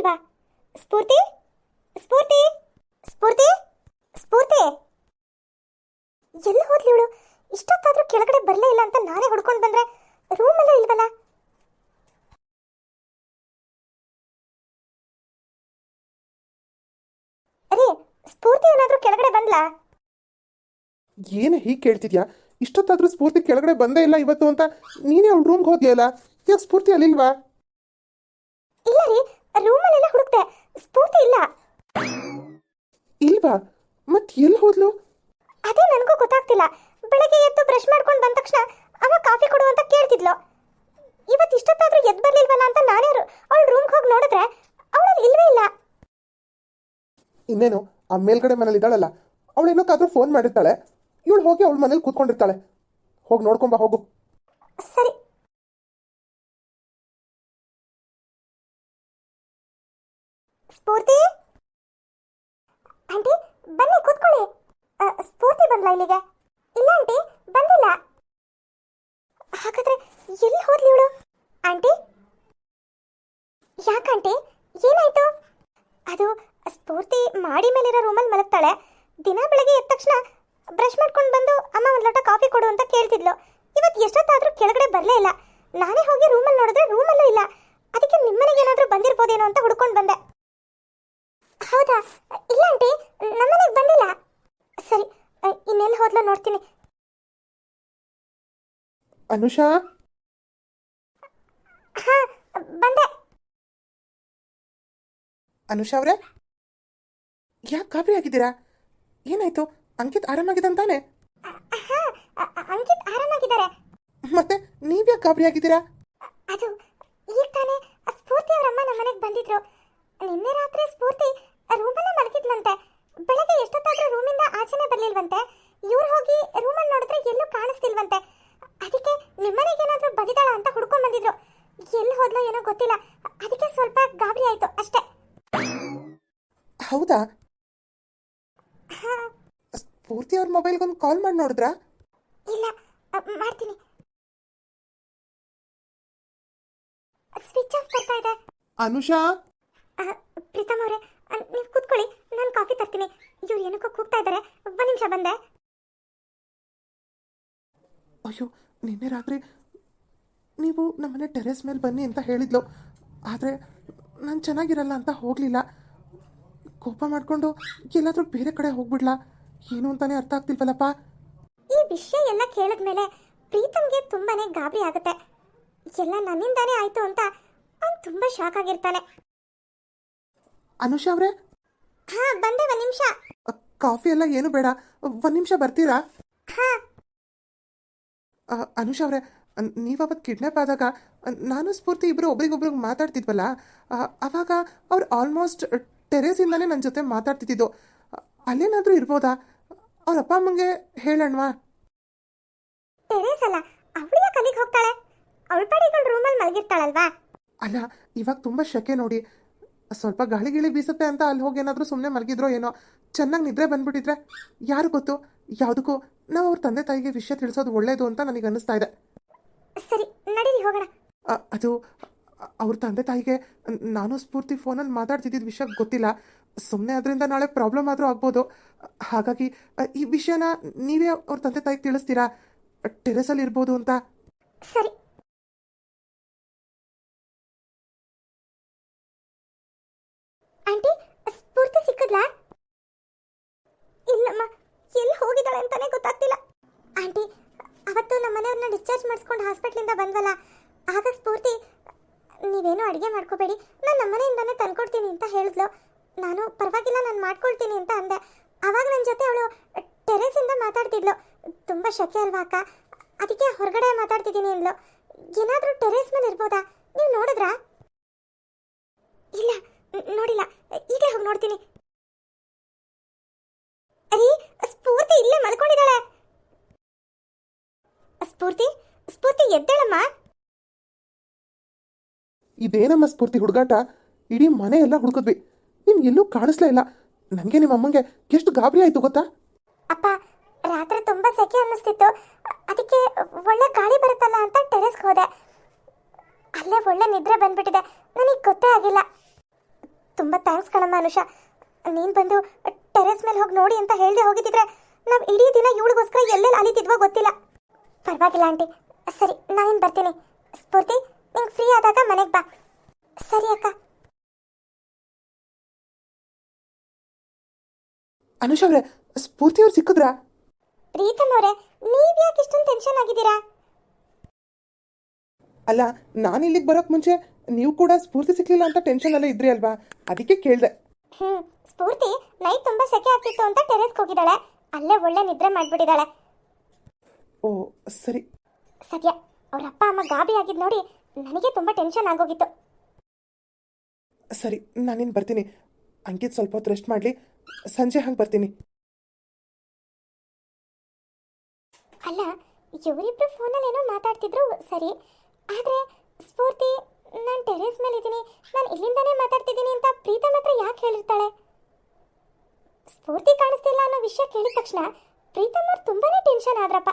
ಇಲ್ವಾ? ಸ್ಫೂರ್ತಿ, ಸ್ಫೂರ್ತಿ, ಸ್ಫೂರ್ತಿ, ಸ್ಫೂರ್ತಿ, ಎಲ್ಲಿ ಹೋದ್ಲಿ ಇವಳು? ಇಷ್ಟೊತ್ತಾದ್ರೂ ಕೆಳಗಡೆ ಬರಲೇ ಇಲ್ಲ ಅಂತ ನಾನೇ ಹುಡ್ಕೊಂಡು ಬಂದ್ರೆ ರೂಮಲ್ಲ ಇಲ್ವಲ್ಲ? ಅರೇ, ಸ್ಫೂರ್ತಿ ಏನಾದ್ರೂ ಕೆಳಗಡೆ ಬಂದ್ಲಾ? ಏನು ಹೀಗೆ ಕೇಳ್ತಿದ್ಯಾ? ಇಷ್ಟೊತ್ತಾದ್ರೂ ಸ್ಫೂರ್ತಿ ಕೆಳಗಡೆ ಬಂದೇ ಇಲ್ಲ ಇವತ್ತು ಅಂತ ನೀನೇ ಅವಳು ರೂಮ್ಗೆ ಹೋದ್ಯಲ್ಲ, ಯಾಕೆ ಸ್ಫೂರ್ತಿ ಅಲ್ಲಿಲ್ವಾ? ಇಲ್ಲ ರೀ, ರೂಮಲ್ಲೆಲ್ಲ ಹುಡುಕ್ತೆ, ಸ್ಫೂರ್ತಿ ಇಲ್ಲ. ಇಲ್ವಾ? ಮತ್ತೆ ಎಲ್ಲಿ ಹೋದ್ಲು? ಅದೇ ನನಗೂ ಗೊತ್ತಾಗ್ತಿಲ್ಲ. ಬೆಳಗ್ಗೆ ಎದ್ದು ಬ್ರಷ್ ಮಾಡ್ಕೊಂಡು ಬಂದ ತಕ್ಷಣ ಅಮ್ಮ ಕಾಫಿ ಕೊಡು ಅಂತ ಕೇಳ್ತಿದ್ಲು. ಇವತ್ತು ಇಷ್ಟೊತ್ತಾದ್ರೂ ಎದ್ದು ಬರ್ಲಿಲ್ವಲ್ಲ ಅಂತ ನಾನೇ ಅವಳು ರೂಮ್ಗೆ ಹೋಗಿ ನೋಡಿದ್ರೆ ಅವಳಲ್ಲಿ ಇಲ್ವೇ ಇಲ್ಲ. ಇನ್ನೇನು ಆ ಮೇಲ್ಗಡೆ ಮನೇಲಿ ಇದ್ದಾಳಲ್ಲ, ಅವಳು ಏನಕ್ಕಾದ್ರೂ ಫೋನ್ ಮಾಡಿರ್ತಾಳೆ, ಇವಳು ಹೋಗಿ ಅವಳ ಮನೇಲಿ ಕೂತ್ಕೊಂಡಿರ್ತಾಳೆ. ಹೋಗಿ ನೋಡ್ಕೊಂಬ ಹೋಗು. ಸರಿ. ಸ್ಫೂರ್ತಿ ಆಂಟಿ, ಬನ್ನಿ ಕೂತ್ಕೊಳ್ಳಿ. ಸ್ಫೂರ್ತಿ ಬಂದ್ಲಾ ಇಲ್ಲಿಗೆ? ಇಲ್ಲ ಆಂಟಿ, ಬಂದಿಲ್ಲ. ಹಾಗಾದ್ರೆ ಎಲ್ಲಿ ಹೋದ್ಲಿ ಇವಳು? ಆಂಟಿ, ಯಾಕಂಟಿ, ಏನಾಯ್ತು? ಅದು ಸ್ಫೂರ್ತಿ ಮಾಡಿ ಮೇಲಿರೋ ರೂಮಲ್ಲಿ ಮಲಗ್ತಾಳೆ. ದಿನ ಬೆಳಗ್ಗೆ ಎದ್ದ ತಕ್ಷಣ ಬ್ರಷ್ ಮಾಡ್ಕೊಂಡು ಬಂದು ಅಮ್ಮ ಒಂದು ಲೋಟ ಕಾಫಿ ಕೊಡು ಅಂತ ಕೇಳ್ತಿದ್ಲು. ಇವತ್ತು ಎಷ್ಟೊತ್ತಾದ್ರೂ ಕೆಳಗಡೆ ಬರಲೇ ಇಲ್ಲ. ನಾನೇ ಹೋಗಿ ರೂಮಲ್ಲಿ ನೋಡಿದ್ರೆ ರೂಮಲ್ಲೂ ಇಲ್ಲ. ಅದಕ್ಕೆ ನಿಮ್ಮನೆಗೆ ಏನಾದರೂ ಬಂದಿರ್ಬೋದೇನೋ ಅಂತ ಹುಡ್ಕೊಂಡು ಬಂದೆ. ಹೌದಾ? ಇಲ್ಲ ಆಂಟಿ, ನಮ್ಮನೆಗೆ ಬಂದಿಲ್ಲ. ಸರಿ, ಇನ್ನೆಲ್ಲಿ ಹೋದ್ಲೋ ನೋಡ್ತೀನಿ. ಅನುಷಾ, ಹಾ, ಬಂದೆ. ಅನುಷಾ ಅವರೇ, ಯಾಕೆ ಗಾಬರಿ ಆಗಿದ್ದೀರಾ? ಏನಾಯ್ತು? ಅಂಕಿತ್ ಆರಾಮಾಗಿದ್ದಂತಾನೆ? ಹಾ, ಅಂಕಿತ್ ಆರಾಮಾಗಿದ್ದಾರೆ. ಮತ್ತೆ ನೀವ್ಯಾಕೆ ಗಾಬರಿ ಆಗಿದ್ದೀರಾ? ಅದು ಈಗ ತಾನೇ ಸ್ಫೂರ್ತಿ ಅವರಮ್ಮ ನಮ್ಮ ಮನೆಗೆ ಬಂದಿದ್ರು. ನಿನ್ನೆ ರಾತ್ರಿ ಸ್ಫೂರ್ತಿ ರೂಮಲ್ಲೇ ಮಲಗಿದ್ಲಂತೆ. ಬೆಳಗ್ಗೆ ಎಷ್ಟೊತ್ತಾದ್ರೂ ರೂಮಿಂದ ಆಚೆನೆ ಬರ್ಲಿಲ್ವಂತೆ. ಇವ್ರು ಹೋಗಿ ರೂಮಲ್ಲಿ ನೋಡಿದ್ರೆ ಎಲ್ಲೂ ಕಾಣಿಸ್ತಿಲ್ವಂತೆ. ಅದಕ್ಕೆ ನಿಮ್ಮನೆಗೆ ಏನಾದ್ರೂ ಬಂದಿದ್ದಾಳ ಅಂತ ಹುಡ್ಕೊಂಡ್ ಬಂದಿದ್ರು. ಎಲ್ಲಿ ಹೋದ್ಲೋ ಏನೋ ಗೊತ್ತಿಲ್ಲ. ಅದಕ್ಕೆ ಸ್ವಲ್ಪ ಗಾಬರಿ ಆಯ್ತು ಅಷ್ಟೇ. ಹೌದಾ? ಹಾ, ಸ್ಫೂರ್ತಿ ಅವ್ರ ಮೊಬೈಲ್ಗೊಂದು ಕಾಲ್ ಮಾಡಿ ನೋಡಿದ್ರಾ? ಇಲ್ಲ, ಮಾಡ್ತೀನಿ. ಸ್ವಿಚ್ ಆಫ್ ಬರ್ತಾ ಇದೆ. ಅನುಷಾ, ಪ್ರೀತಮ್ ಅವರೇ, ನೀವು ಕೂತ್ಕೊಳ್ಳಿ, ನಾನು ಕಾಫಿ ತರ್ತೀನಿ. ಇವ್ರು ಏನಕ್ಕೋ ಕೂಗ್ತಾ ಇದ್ದಾರೆ. ಒಂದು ನಿಮಿಷ ಬಂದೆ. ಅಯ್ಯೋ, ನಿನ್ನೆ ರಾತ್ರಿ ನೀವು ನಮ್ಮನೆ ಟೆರೆಸ್ ಮೇಲೆ ಬನ್ನಿ ಅಂತ ಹೇಳಿದ್ಲು. ಆದರೆ ನಾನು ಚೆನ್ನಾಗಿರಲ್ಲ ಅಂತ ಹೋಗಲಿಲ್ಲ. ಕೋಪ ಮಾಡಿಕೊಂಡು ಎಲ್ಲಾದರೂ ಬೇರೆ ಕಡೆ ಹೋಗ್ಬಿಡ್ಲಾ ಏನು ಅಂತಾನೆ ಅರ್ಥ ಆಗ್ತಿಲ್ವಲ್ಲಪ್ಪ. ಈ ವಿಷಯ ಎಲ್ಲ ಕೇಳಿದ್ಮೇಲೆ ಪ್ರೀತಮ್ಗೆ ತುಂಬಾನೇ ಗಾಬರಿ ಆಗುತ್ತೆ. ಎಲ್ಲ ನನ್ನಿಂದಾನೇ ಆಯ್ತು ಅಂತ ಅವ್ನು ತುಂಬಾ ಶಾಕ್ ಆಗಿರ್ತಾನೆ. ಅನುಷಾ ಅವರೇ, ಹಾ, ಬಂದೆ, ಒಂದು ನಿಮಿಷ. ಕಾಫಿ ಎಲ್ಲ ಏನು ಬೇಡ, ಒಂದು ನಿಮಿಷ ಬರ್ತೀರಾ? ಹಾ, ಅನುಷಾ ಅವರೇ, ನೀವವತ್ತು ಕಿಡ್ನಾಪ್ ಆದಾಗ ನಾನು ಸ್ಫೂರ್ತಿ ಇಬ್ಬರು ಒಬ್ರಿಗೊಬ್ರಿಗೆ ಮಾತಾಡ್ತಿದ್ವಲ್ಲ, ಆವಾಗ ಅವ್ರು ಆಲ್ಮೋಸ್ಟ್ ಟೆರೇಸಿಂದನೇ ನನ್ನ ಜೊತೆ ಮಾತಾಡ್ತಿದ್ದು. ಅಲ್ಲೇನಾದರೂ ಇರ್ಬೋದಾ? ಅವ್ರ ಅಪ್ಪ ಅಮ್ಮಂಗೆ ಹೇಳೋಣವಾ? ಟೆರೇಸ್ ಅಲ್ಲ, ಅವಳು ಯಾಕೆ ಅಲ್ಲಿಗೆ ಹೋಗ್ತಾಳೆ? ಅವಳ ಪಾಡಿಗಳು ರೂಮಲ್ಲಿ ಮಲಗಿರ್ತಾಳಲ್ವಾ? ಅಲ್ಲ, ಇವಾಗ ತುಂಬ ಶೆಕೆ ನೋಡಿ, ಸ್ವಲ್ಪ ಗಾಳಿ ಗಿಳಿ ಬೀಸುತ್ತೆ ಅಂತ ಅಲ್ಲಿ ಹೋಗಿ ಏನಾದರೂ ಸುಮ್ಮನೆ ಮಲಗಿದ್ರೋ ಏನೋ. ಚೆನ್ನಾಗಿ ನಿದ್ರೆ ಬಂದ್ಬಿಟ್ಟಿದ್ರೆ ಯಾರು ಗೊತ್ತು. ಯಾವುದಕ್ಕೂ ನಾವು ಅವ್ರ ತಂದೆ ತಾಯಿಗೆ ವಿಷಯ ತಿಳಿಸೋದು ಒಳ್ಳೇದು ಅಂತ ನನಗೆ ಅನ್ನಿಸ್ತಾ ಇದೆ. ಸರಿ, ನಡೀರಿ ಹೋಗೋಣ. ಅದು ಅವ್ರ ತಂದೆ ತಾಯಿಗೆ ನಾನು ಸ್ಫೂರ್ತಿ ಫೋನಲ್ಲಿ ಮಾತಾಡ್ತಿದ್ದಿದ್ದ ವಿಷಯ ಗೊತ್ತಿಲ್ಲ. ಸುಮ್ಮನೆ ಅದರಿಂದ ನಾಳೆ ಪ್ರಾಬ್ಲಮ್ ಆದರೂ ಆಗ್ಬೋದು. ಹಾಗಾಗಿ ಈ ವಿಷಯನ ನೀವೇ ಅವ್ರ ತಂದೆ ತಾಯಿಗೆ ತಿಳಿಸ್ತೀರಾ ಟೆರೆಸಲ್ಲಿ ಇರ್ಬೋದು ಅಂತ? ಸರಿ. ಆಂಟಿ, ಸ್ಫೂರ್ತಿ ಸಿಕ್ಕದ್ಲಾ? ಇಲ್ಲಮ್ಮ, ಎಲ್ಲಿ ಹೋಗಿದ್ದಾಳೆ ಅಂತಾನೆ ಗೊತ್ತಾಗ್ತಿಲ್ಲ. ಆಂಟಿ, ಅವತ್ತು ನಮ್ಮ ಮನೆಯವ್ರನ್ನ ಡಿಸ್ಚಾರ್ಜ್ ಮಾಡಿಸ್ಕೊಂಡು ಹಾಸ್ಪಿಟ್ಲಿಂದ ಬಂದ್ವಲ್ಲ, ಆಗ ಸ್ಫೂರ್ತಿ ನೀವೇನು ಅಡುಗೆ ಮಾಡ್ಕೋಬೇಡಿ, ನಾನು ನಮ್ಮ ಮನೆಯಿಂದಾನೇ ತಂದ್ಕೊಡ್ತೀನಿ ಅಂತ ಹೇಳಿದ್ಲು. ನಾನು ಪರವಾಗಿಲ್ಲ, ನಾನು ಮಾಡ್ಕೊಳ್ತೀನಿ ಅಂತ ಅಂದೆ. ಆವಾಗ ನನ್ನ ಜೊತೆ ಅವಳು ಟೆರೇಸಿಂದ ಮಾತಾಡ್ತಿದ್ಲು. ತುಂಬ ಶೆಕೆ ಅಲ್ವಾ ಅಕ್ಕ, ಅದಕ್ಕೆ ಹೊರಗಡೆ ಮಾತಾಡ್ತಿದ್ದೀನಿ ಅಂದ್ಲು. ಏನಾದರೂ ಟೆರೇಸ್ ಮೇಲೆ ಇರ್ಬೋದಾ? ನೀವು ನೋಡಿದ್ರಾ? ಇಲ್ಲ, ನೋಡಿಲ್ಲ. ಈಗ ಹೋಗಿ ನೋಡ್ತೀನಿ. ಅರಿ, ಸ್ಫೂರ್ತಿ ಇಲ್ಲೇ ಮಲ್ಕೊಂಡಿದ್ದಾಳೆ. ಸ್ಫೂರ್ತಿ, ಸ್ಫೂರ್ತಿ ಎದ್ದೇಳಮ್ಮ. ಇದೇನಮ್ಮ ಸ್ಫೂರ್ತಿ ಹುಡುಗಾಟ? ಇಡೀ ಮನೆ ಎಲ್ಲ ಹುಡುಕಿದ್ವಿ, ನೀನು ಎಲ್ಲೂ ಕಾಣಿಸ್ಲೇ ಇಲ್ಲ. ನನಗೆ ನಿಮ್ಮ ಅಮ್ಮಂಗೆ ಎಷ್ಟು ಗಾಬರಿ ಆಯಿತು ಗೊತ್ತಾ? ಅಪ್ಪ, ರಾತ್ರಿ ತುಂಬ ಸೆಕೆ ಅನ್ನಿಸ್ತಿತ್ತು. ಅದಕ್ಕೆ ಒಳ್ಳೆ ಗಾಳಿ ಬರುತ್ತಲ್ಲ ಅಂತ ಟೆರೆಸ್ಗೆ ಹೋದೆ. ಅಲ್ಲೇ ಒಳ್ಳೆ ನಿದ್ರೆ ಬಂದ್ಬಿಟ್ಟಿದೆ. ನನಗೆ ಗೊತ್ತೇ ಆಗಿಲ್ಲ. ತುಂಬ ಥ್ಯಾಂಕ್ಸ್ ಕಣಮ್ಮ ಅನುಷಾ. ನೀನು ಬಂದು ಟೆರೆಸ್ ಮೇಲೆ ಹೋಗಿ ನೋಡಿ ಅಂತ ಹೇಳ್ದೆ ಹೋಗಿದ್ದಿದ್ರೆ ನಾವು ಇಡೀ ದಿನ ಇವಳಿಗೋಸ್ಕರ ಎಲ್ಲೆಲ್ಲಿ ಅಲಿತಿದ್ವೋ ಗೊತ್ತಿಲ್ಲ. ಪರವಾಗಿಲ್ಲ ಆಂಟಿ. ಸರಿ, ನಾನಿನ್ನು ಬರ್ತೀನಿ. ಸ್ಫೂರ್ತಿ, ನಿಂಗೆ ಫ್ರೀ ಆದಾಗ ಮನೆಗೆ ಬಾ. ಸರಿ ಅಕ್ಕ. ಅನುಷಾ ಅವರೇ, ಸ್ಫೂರ್ತಿ ಅವ್ರು ಸಿಕ್ಕಿದ್ರಾ? ಪ್ರೀತಮ್ ಅವರೇ, ನೀವು ಯಾಕೆ ಇಷ್ಟೊಂದು ಟೆನ್ಷನ್ ಆಗಿದ್ದೀರಾ? ಅಲ್ಲ, ನಾನು ಇಲ್ಲಿಗೆ ಬರೋಕ್ಕೆ ಮುಂಚೆ ನೀವು ಕೂಡ ಸ್ಫೂರ್ತಿ ಸಿಕ್ಲಿಲ್ಲ ಅಂತ ಟೆನ್ಷನಲ್ಲೇ ಇದ್ರಿ ಅಲ್ವಾ, ಅದಕ್ಕೆ ಕೇಳಿದೆ. ಸ್ಫೂರ್ತಿ ನೈಟ್ ತುಂಬ ಸೆಕೆ ಆಗ್ತಿತ್ತು ಅಂತ ಟೆರೆಸ್ಗೆ ಹೋಗಿದ್ದಾಳೆ. ಅಲ್ಲೇ ಒಳ್ಳೆ ನಿದ್ರೆ ಮಾಡಿಬಿಟ್ಟಿದ್ದಾಳೆ. ಓ ಸರಿ. ಸದ್ಯ ಅವ್ರ ಅಪ್ಪ ಅಮ್ಮ ಗಾಬರಿ ಆಗಿದ್ದು ನೋಡಿ ನನಗೆ ತುಂಬ ಟೆನ್ಷನ್ ಆಗೋಗಿತ್ತು. ಸರಿ, ನಾನಿನ್ನು ಬರ್ತೀನಿ. ಅಂಕಿತ್ ಸ್ವಲ್ಪ ಹೊತ್ತು ರೆಸ್ಟ್ ಮಾಡಲಿ, ಸಂಜೆ ಹಂಗೆ ಬರ್ತೀನಿ. ಅಲ್ಲ, ಇವರಿಬ್ರು ಫೋನಲ್ಲಿ ಏನೋ ಮಾತಾಡ್ತಿದ್ರು ಸರಿ, ಆದರೆ ಸ್ಫೂರ್ತಿ ನಾನು ಟೆರೇಸ್ ಮೇಲೆ ಇದ್ದೀನಿ, ನಾನು ಇಲ್ಲಿಂದಾನೇ ಮಾತಾಡ್ತಿದ್ದೀನಿ ಅಂತ ಪ್ರೀತಮ್ ಹತ್ರ ಯಾಕೆ ಹೇಳಿರ್ತಾಳೆ? ಸ್ಫೂರ್ತಿ ಕಾಣಿಸ್ತಿಲ್ಲ ಅನ್ನೋ ವಿಷಯ ಕೇಳಿದ ತಕ್ಷಣ ಪ್ರೀತಮ್ ಅವ್ರು ತುಂಬಾನೇ ಟೆನ್ಷನ್ ಆದ್ರಪ್ಪ.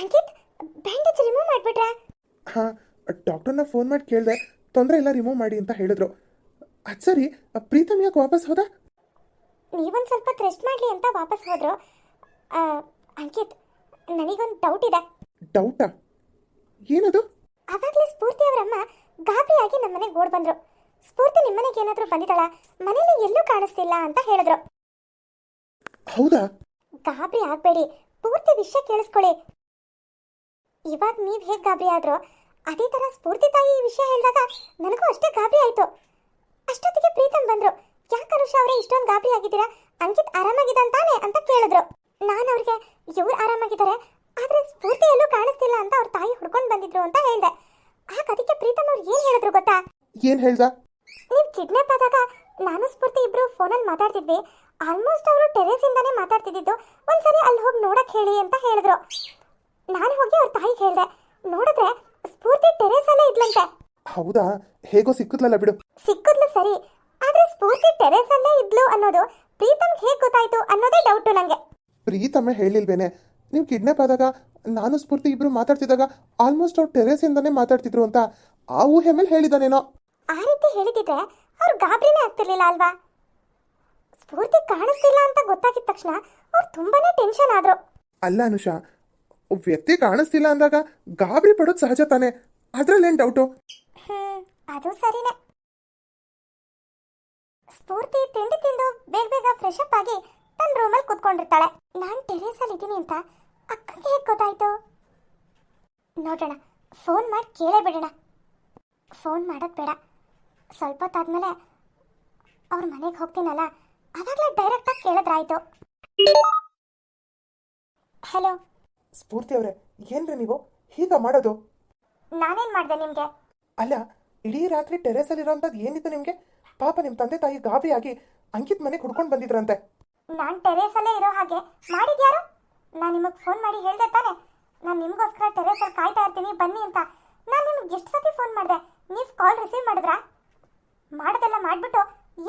ಅಂಕಿತ್, ಬ್ಯಾಂಡೇಜ್ ರಿಮೂವ್ ಮಾಡ್ಬಿಟ್ರಾ? ಹಾಂ, ಡಾಕ್ಟರ್ನ ಫೋನ್ ಮಾಡಿ ಕೇಳಿದೆ, ತೊಂದರೆ ಇಲ್ಲ, ರಿಮೂವ್ ಮಾಡಿ ಅಂತ ಹೇಳಿದ್ರು. ಅದು ಸರಿ, ಪ್ರೀತಮ್ ಯಾಕೆ ವಾಪಸ್ ಹೋದ? ನೀವೊಂದು ಸ್ವಲ್ಪ ರೆಸ್ಟ್ ಮಾಡಲಿ ಅಂತ ವಾಪಸ್ ಹೋದ್ರು. ಅಂಕಿತ್, ನನಗೊಂದು ಡೌಟ್ ಇದೆ. ಡೌಟಾ? ಏನದು? ಅವಾಗಲೇ ಸ್ಫೂರ್ತಿ ಅವರಮ್ಮ ಗಾಬರಿಯಾಗಿ ನಮ್ಮನೆಗೆ ಓಡ್ ಬಂದ್ರು. ಸ್ಫೂರ್ತಿ ನಿಮ್ಮನೆಗೆ ಏನಾದರೂ ಬಂದಿದ್ದಾಳ, ಮನೇಲಿ ಎಲ್ಲೂ ಕಾಣಿಸ್ತಿಲ್ಲ ಅಂತ ಹೇಳಿದ್ರು. ಹೌದಾ? ಗಾಬರಿ ಆಗಬೇಡಿ, ಪೂರ್ತಿ ವಿಷಯ ಕೇಳಿಸ್ಕೊಳ್ಳಿ. ಇವಾಗ ನೀವು ಹೇಗೆ ಗಾಬರಿ ಆದ್ರೋ ಅದೇ ಥರ ಸ್ಫೂರ್ತಿ ತಾಯಿ ಈ ವಿಷಯ ಹೇಳಿದಾಗ ನನಗೂ ಅಷ್ಟೇ ಗಾಬರಿ ಆಯಿತು. ಅಷ್ಟೊತ್ತಿಗೆ ಪ್ರೀತಮ್ ಬಂದ್ರು. ಯಾಕೆ ಅನುಷಾ ಅವರೇ ಇಷ್ಟೊಂದು ಗಾಬರಿ ಆಗಿದ್ದೀರಾ? ಅಂಕಿತ್ ಆರಾಮಾಗಿದ್ದಾನೆ ಅಂತ ಕೇಳಿದ್ರು. ನಾನು ಅವ್ರಿಗೆ ಇವ್ರು ಆರಾಮಾಗಿದ್ದಾರೆ, ಆದರೆ ಸ್ಫೂರ್ತಿ ಎಲ್ಲೂ ಕಾಣಿಸ್ತಿಲ್ಲ ಅಂತ ಅವ್ರ ತಾಯಿ ಹುಡ್ಕೊಂಡು ಬಂದಿದ್ರು ಅಂತ ಹೇಳಿದೆ. ಆಗ ಅದಕ್ಕೆ ಪ್ರೀತಮ್ ಅವ್ರು ಏನು ಹೇಳಿದ್ರು ಗೊತ್ತಾ? ಏನು ಹೇಳ್ದ? ನೀವು ಕಿಡ್ನಾಪ್ ಆದಾಗ ನಾನು ಸ್ಫೂರ್ತಿ ಇಬ್ರು ಫೋನಲ್ಲಿ ಮಾತಾಡ್ತಿದ್ವಿ. ಆಲ್ಮೋಸ್ಟ್ ಅವರು ಟೆರೇಸಿಂದಾನೇ ಮಾತಾಡ್ತಿದ್ದು. ಒಂದ್ಸರಿ ಅಲ್ಲಿ ಹೋಗಿ ನೋಡಕ್ ಹೇಳಿ ಅಂತ ಹೇಳಿದ್ರು. ನಾನು ಹೋಗಿ ಅವ್ರ ತಾಯಿಗೆ ಹೇಳಿದೆ. ನೋಡಿದ್ರೆ ಸ್ಫೂರ್ತಿ ಟೆರೇಸಲ್ಲೇ ಇದ್ಲಂತೆ. ಹೌದಾ? ಹೇಗೋ ಸಿಕ್ಕುತ್ತಲ್ಲ ಬಿಡು. ಸಿಕ್ಕಿದ್ಲು ಸರಿ, ಆದ್ರೆ ಸ್ಫೂರ್ತಿ ಟೆರೇಸಲ್ಲೇ ಇದ್ಲು ಅನ್ನೋದು ಪ್ರೀತಮ್ಗೆ ಹೇಗೆ ಗೊತ್ತಾಯ್ತು ಅನ್ನೋದೇ ಡೌಟು ನನಗೆ. ಪ್ರೀತಮ್ಮೆ ಹೇಳಿಲ್ವೇನೆ, ನೀವು ಕಿಡ್ನಾಪ್ ಆದಾಗ ನಾನು ಸ್ಫೂರ್ತಿ ಇಬ್ರು ಮಾತಾಡ್ತಿದ್ದಾಗ ಆಲ್ಮೋಸ್ಟ್ ಅವ್ರು ಟೆರೇಸಿಂದಾನೇ ಮಾತಾಡ್ತಿದ್ರು ಅಂತ ಆ ಊಹೆ ಮೇಲೆ ಹೇಳಿದಾನೇನೋ. ಆ ರೀತಿ ಹೇಳಿದಿದ್ರೆ ಅವ್ರು ಗಾಬರಿನೇ ಆಗ್ತಿರ್ಲಿಲ್ಲ ಅಲ್ವಾ? ಸ್ಫೂರ್ತಿ ಕಾಣಿಸ್ತಿಲ್ಲ ಅಂತ ಗೊತ್ತಾಗಿದ ತಕ್ಷಣ ಅವ್ರು ತುಂಬಾನೇ ಟೆನ್ಷನ್ ಆದ್ರು. ಅಲ್ಲ ಅನುಷಾ, ವ್ಯಕ್ತಿ ಕಾಣಿಸ್ತಿಲ್ಲ ಅಂದಾಗ ಗಾಬರಿ ಪಡೋದು ಸಹಜ ತಾನೆ, ಅದ್ರಲ್ಲೇನು ಡೌಟು? ಅದು ಸರಿನೇ. ಸ್ಫೂರ್ತಿ ತಿಂಡಿ ತಿಂದು ಬೇಗ ಬೇಗ ಫ್ರೆಶ್ ಅಪ್ ಆಗಿ ತನ್ನ ರೂಮಲ್ಲಿ ಕೂತ್ಕೊಂಡಿರ್ತಾಳೆ. ನಾನು ಟೆರೇಸಲ್ಲಿ ಇದ್ದೀನಿ ಅಂತ ಅಕ್ಕಗೆ ಹೇಗೆ ಗೊತ್ತಾಯ್ತು? ನೋಡೋಣ, ಫೋನ್ ಮಾಡಿ ಕೇಳೇ ಬಿಡೋಣ. ಫೋನ್ ಮಾಡೋದು ಬೇಡ, ಸ್ವಲ್ಪ ಹೊತ್ತಾದ್ಮೇಲೆ ಅವ್ರ ಮನೆಗೆ ಹೋಗ್ತೀನಲ್ಲ ಅವಾಗಲೇ ಡೈರೆಕ್ಟಾಗಿ ಕೇಳಿದ್ರಾಯ್ತು. ಹಲೋ ಸ್ಫೂರ್ತಿ ಅವರೇ, ಏನ್ರಿ ನೀವು ಹೀಗ ಮಾಡೋದು? ನಾನೇನು ಮಾಡಿದೆ ನಿಮಗೆ? ಅಲ್ಲ, ಇಡೀ ರಾತ್ರಿ ಟೆರೇಸಲ್ಲಿರೋಂಥದ್ದು ಏನಿತ್ತು ನಿಮಗೆ? ಪಾಪ ನಿಮ್ಮ ತಂದೆ ತಾಯಿ ಗಾಬರಿಯಾಗಿ ಅಂಕಿತ್ ಮನೆಗೆ ಹುಡ್ಕೊಂಡು ಬಂದಿದ್ರಂತೆ. ನಾನು ಟೆರೇಸಲ್ಲೇ ಇರೋ ಹಾಗೆ ಮಾಡಿದ್ಯಾರು? ನಾನು ನಿಮಗೆ ಫೋನ್ ಮಾಡಿ ಹೇಳ್ದೆ ತಾನೆ ನಾನು ನಿಮಗೋಸ್ಕರ ಟೆರೇಸಲ್ಲಿ ಕಾಯ್ತಾ ಇರ್ತೀನಿ ಬನ್ನಿ ಅಂತ. ನಾನು ನಿಮ್ಗೆ ಎಷ್ಟು ಸತಿ ಫೋನ್ ಮಾಡಿದೆ, ನೀವು ಕಾಲ್ ರಿಸೀವ್ ಮಾಡಿದ್ರಾ? ಮಾಡೋದೆಲ್ಲ ಮಾಡಿಬಿಟ್ಟು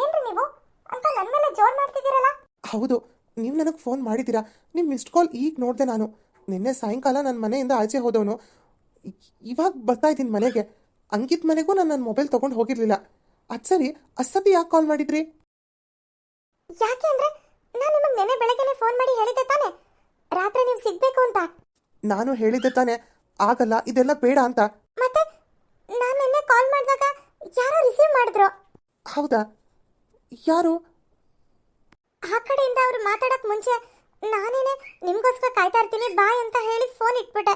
ಏನ್ರಿ ನೀವು ಅಂತ ನನ್ನ ಮೇಲೆ ಜೋರು ಮಾಡ್ತಿದ್ದೀರಲ್ಲ? ಹೌದು, ನೀವು ನನಗೆ ಫೋನ್ ಮಾಡಿದ್ದೀರಾ. ನಿಮ್ಮ ಮಿಸ್ಡ್ ಕಾಲ್ ಈಗ ನೋಡಿದೆ ನಾನು. ನಿನ್ನೆ ಸಾಯಂಕಾಲ ನನ್ನ ಮನೆಯಿಂದ ಆಚೆ ಹೋದವನು ಇವಾಗ ಬರ್ತಾ ಇದ್ದೀನಿ ಮನೆಗೆ. ಅಂಕಿತ್ ಮನೆಗೂ ನಾನು ನನ್ನ ಮೊಬೈಲ್ ತೊಗೊಂಡು ಹೋಗಿರಲಿಲ್ಲ. ಅದು ಸರಿ, ಅಷ್ಟೊತ್ತಿ ಯಾಕೆ ಕಾಲ್ ಮಾಡಿದ್ರಿ? ಯಾಕೆ ಅಂದರೆ ನಾನು ನಿಮಗೆ ನೆನ್ನೆ ಬೆಳಗ್ಗೆನೇ ಫೋನ್ ಮಾಡಿ ಹೇಳಿದ್ದೆ ತಾನೆ ರಾತ್ರಿ ನೀವು ಸಿಗಬೇಕು ಅಂತ. ನಾನು ಹೇಳಿದ್ದೆ ತಾನೆ ಆಗಲ್ಲ, ಇದೆಲ್ಲ ಬೇಡ ಅಂತ. ಮತ್ತೆ ನಾನು ನಿನ್ನೆ ಕಾಲ್ ಮಾಡಿದಾಗ ಯಾರೋ ರಿಸೀವ್ ಮಾಡಿದ್ರು. ಹೌದಾ? ಯಾರು? ಆ ಕಡೆಯಿಂದ ಅವರು ಮಾತಾಡಕ್ ಮುಂಚೆ ನಾನೇನೆ ನಿಮಗೋಸ್ಕರ ಕಾಯ್ತಾ ಇರ್ತೀನಿ ಬಾಯ್ ಅಂತ ಹೇಳಿ ಫೋನ್ ಇಟ್ಬಿಟ್ಟೆ.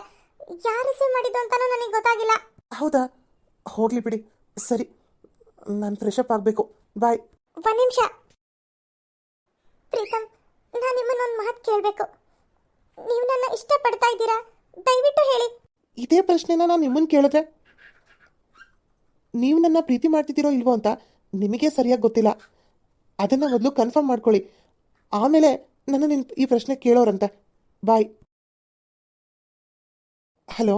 ಯಾರು ರಿಸೀವ್ ಮಾಡಿದ್ದು ಅಂತಾನೂ ನನಗೆ ಗೊತ್ತಾಗಿಲ್ಲ. ಹೌದಾ? ಹೋಗ್ಲಿ ಬಿಡಿ. ಸರಿ, ನಾನು ಫ್ರೆಶ್ ಅಪ್ ಆಗಬೇಕು. ಬಾಯ್. ಒಂದು ನಿಮಿಷ ಪ್ರೀತಮ್, ನಾನು ನಿಮ್ಮನ್ನೊಂದು ಮಾತು ಕೇಳಬೇಕು. ನೀವು ನನ್ನ ಇಷ್ಟಪಡ್ತಾ ಇದ್ದೀರಾ? ದಯವಿಟ್ಟು ಹೇಳಿ. ಇದೇ ಪ್ರಶ್ನೆನ ನಾನು ನಿಮ್ಮನ್ನು ಕೇಳಿದ್ರೆ ನೀವು ನನ್ನ ಪ್ರೀತಿ ಮಾಡ್ತಿದ್ದೀರೋ ಇಲ್ವೋ ಅಂತ ನಿಮಗೆ ಸರಿಯಾಗಿ ಗೊತ್ತಿಲ್ಲ. ಅದನ್ನು ಮೊದಲು ಕನ್ಫರ್ಮ್ ಮಾಡ್ಕೊಳ್ಳಿ, ಆಮೇಲೆ ನನ್ನ ಈ ಪ್ರಶ್ನೆ ಕೇಳೋರಂತೆ. ಬಾಯ್. ಹಲೋ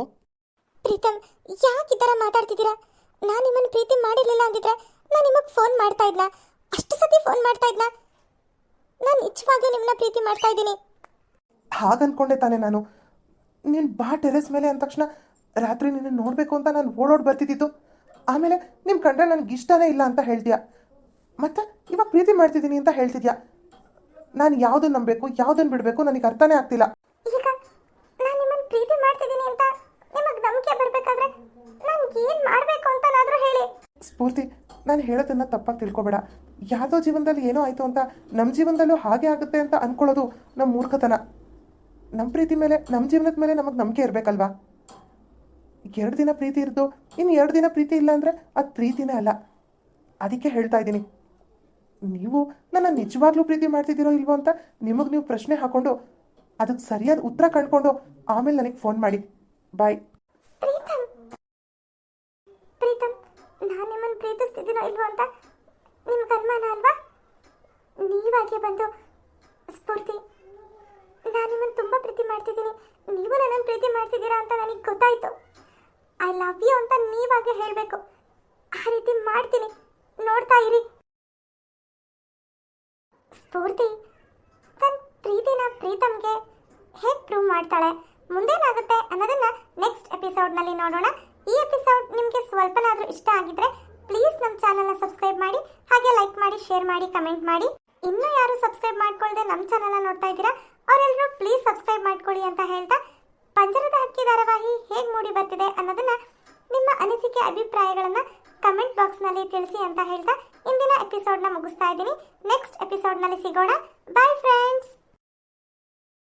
ಪ್ರೀತಮ್, ಯಾಕೆ ಈ ಥರ ಮಾತಾಡ್ತಿದ್ದೀರಾ? ನಾನು ನಿಮ್ಮನ್ನು ಪ್ರೀತಿ ಮಾಡಿರಲಿಲ್ಲ ಅಂದಿದ್ರೆ ನಾನು ನಿಮಗೆ ಫೋನ್ ಮಾಡ್ತಾ ಇದ್ನಾ? ಅಷ್ಟು ಸತಿ ಫೋನ್ ಮಾಡ್ತಾ ಇದ್ನಾ? ನಾನು ನಿಜವಾಗ್ಲೂ ನಿಮ್ಮನ್ನ ಪ್ರೀತಿ ಮಾಡ್ತಾ ಇದ್ದೀನಿ. ಹಾಗನ್ಕೊಂಡೆ ತಾನೆ ನಾನು. ನೀನು ಬಾ ಟೆರೆಸ್ ಮೇಲೆ ಅಂದ ತಕ್ಷಣ ರಾತ್ರಿ ನಿನ್ನ ನೋಡಬೇಕು ಅಂತ ನಾನು ಓಡೋಡಿ ಬರ್ತಿದ್ದಿದ್ದು. ಆಮೇಲೆ ನಿಮ್ಮ ಕಂಡ್ರೆ ನನಗೆ ಇಷ್ಟನೇ ಇಲ್ಲ ಅಂತ ಹೇಳ್ತೀಯ. ಮತ್ತು ಇವಾಗ ಪ್ರೀತಿ ಮಾಡ್ತಿದ್ದೀನಿ ಅಂತ ಹೇಳ್ತಿದ್ಯಾ. ನಾನು ಯಾವುದನ್ನು ನಂಬಬೇಕು ಯಾವುದನ್ನು ಬಿಡಬೇಕು ನನಗೆ ಅರ್ಥನೇ ಆಗ್ತಿಲ್ಲ. ಈಗ ನಾನು ನಿಮ್ಮನ್ನು ಪ್ರೀತಿ ಮಾಡ್ತಿದ್ದೀನಿ ಅಂತ ನಿಮಗೆ ನಂಬಿಕೆ ಬರಬೇಕಾದ್ರೆ ನಾನು ಏನು ಮಾಡಬೇಕು ಅಂತನಾದರೂ ಹೇಳಿ. ಸ್ಫೂರ್ತಿ, ನಾನು ಹೇಳೋದನ್ನು ತಪ್ಪಾಗಿ ತಿಳ್ಕೊಬೇಡ. ಯಾವುದೋ ಜೀವನದಲ್ಲಿ ಏನೋ ಆಯಿತು ಅಂತ ನಮ್ಮ ಜೀವನದಲ್ಲೂ ಹಾಗೆ ಆಗುತ್ತೆ ಅಂತ ಅಂದ್ಕೊಳ್ಳೋದು ನಮ್ಮ ಮೂರ್ಖತನ. ನಮ್ಮ ಪ್ರೀತಿ ಮೇಲೆ, ನಮ್ಮ ಜೀವನದ ಮೇಲೆ ನಮಗೆ ನಂಬಿಕೆ ಇರಬೇಕಲ್ವಾ? 2 ದಿನ ಪ್ರೀತಿ ಇರ್ದು ಇನ್ನು 2 ದಿನ ಪ್ರೀತಿ ಇಲ್ಲ ಅಂದರೆ ಅದು ಪ್ರೀತಿನೇ ಅಲ್ಲ. ಅದಕ್ಕೆ ಹೇಳ್ತಾ ಇದ್ದೀನಿ, ನೀವು ನನ್ನ ನಿಜವಾಗ್ಲೂ ಪ್ರೀತಿ ಮಾಡ್ತಿದ್ದೀರೋ ಇಲ್ವೋ ಅಂತ ನಿಮಗೆ ನೀವು ಪ್ರಶ್ನೆ ಹಾಕ್ಕೊಂಡು ಅದಕ್ಕೆ ಸರಿಯಾದ ಉತ್ತರ ಕಂಡುಕೊಂಡು ಆಮೇಲೆ ನನಗೆ ಫೋನ್ ಮಾಡಿ. ಬಾಯ್. ಪ್ರೀತಮ್, ಪ್ರೀತಮ್, ನಾನು ನಿಮ್ಮನ್ನು ಪ್ರೀತಿಸ್ತಿದ್ದೀನೋ ಇಲ್ವೋ ಅಂತ ನಿಮ್ಗೆ ಅನುಮಾನ ಅಲ್ವಾ? ನೀವಾಗೆ ಬಂದು ಸ್ಫೂರ್ತಿ, ನಾನು ನಿಮ್ಮನ್ನು ತುಂಬ ಪ್ರೀತಿ ಮಾಡ್ತಿದ್ದೀನಿ, ನೀವು ನನ್ನನ್ನು ಪ್ರೀತಿ ಮಾಡ್ತಿದ್ದೀರಾ ಅಂತ ನನಗೆ ಗೊತ್ತಾಯಿತು, ಐ ಲವ್ ಯು ಅಂತ ನೀವಾಗೆ ಹೇಳಬೇಕು. ಆ ರೀತಿ ಮಾಡ್ತೀನಿ, ನೋಡ್ತಾ ಇರಿ. ಸ್ಫೂರ್ತಿ ತನ್ನ ಪ್ರೀತಿನ ಪ್ರೀತಮ್ಗೆ ಹೇಗೆ ಪ್ರೂವ್ ಮಾಡ್ತಾಳೆ, ಮುಂದೇನಾಗುತ್ತೆ ಅನ್ನೋದನ್ನ ನೆಕ್ಸ್ಟ್ ಎಪಿಸೋಡ್ನಲ್ಲಿ ನೋಡೋಣ. ಈ ಎಪಿಸೋಡ್ ನಿಮಗೆ ಸ್ವಲ್ಪನಾದರೂ ಇಷ್ಟ ಆಗಿದ್ರೆ ಪ್ಲೀಸ್ ನಮ್ಮ ಚಾನಲ್ನ ಸಬ್ಸ್ಕ್ರೈಬ್ ಮಾಡಿ, ಹಾಗೆ ಲೈಕ್ ಮಾಡಿ, ಶೇರ್ ಮಾಡಿ, ಕಮೆಂಟ್ ಮಾಡಿ. ಇನ್ನೂ ಯಾರು ಸಬ್ಸ್ಕ್ರೈಬ್ ಮಾಡ್ಕೊಳ್ಳದೆ ನಮ್ಮ ಚಾನಲ್ನ ನೋಡ್ತಾ ಇದ್ದೀರಾ ಅವರೆಲ್ಲರೂ ಪ್ಲೀಸ್ ಸಬ್ಸ್ಕ್ರೈಬ್ ಮಾಡ್ಕೊಳ್ಳಿ ಅಂತ ಹೇಳ್ತಾ, ಪಂಜರದ ಹಕ್ಕಿ ಧಾರಾವಾಹಿ ಹೇಗೆ ಮೂಡಿ ಬರ್ತಿದೆ ಅನ್ನೋದನ್ನ ನಿಮ್ಮ ಅನಿಸಿಕೆ ಅಭಿಪ್ರಾಯಗಳನ್ನು ಕಮೆಂಟ್ ಬಾಕ್ಸ್ನಲ್ಲಿ ತಿಳಿಸಿ ಅಂತ ಹೇಳ್ತಾ ಇಂದಿನ ಎಪಿಸೋಡ್ನ ಮುಗಿಸ್ತಾ ಇದ್ದೀನಿ. ನೆಕ್ಸ್ಟ್ ಎಪಿಸೋಡ್ನಲ್ಲಿ ಸಿಗೋಣ. Bye friends.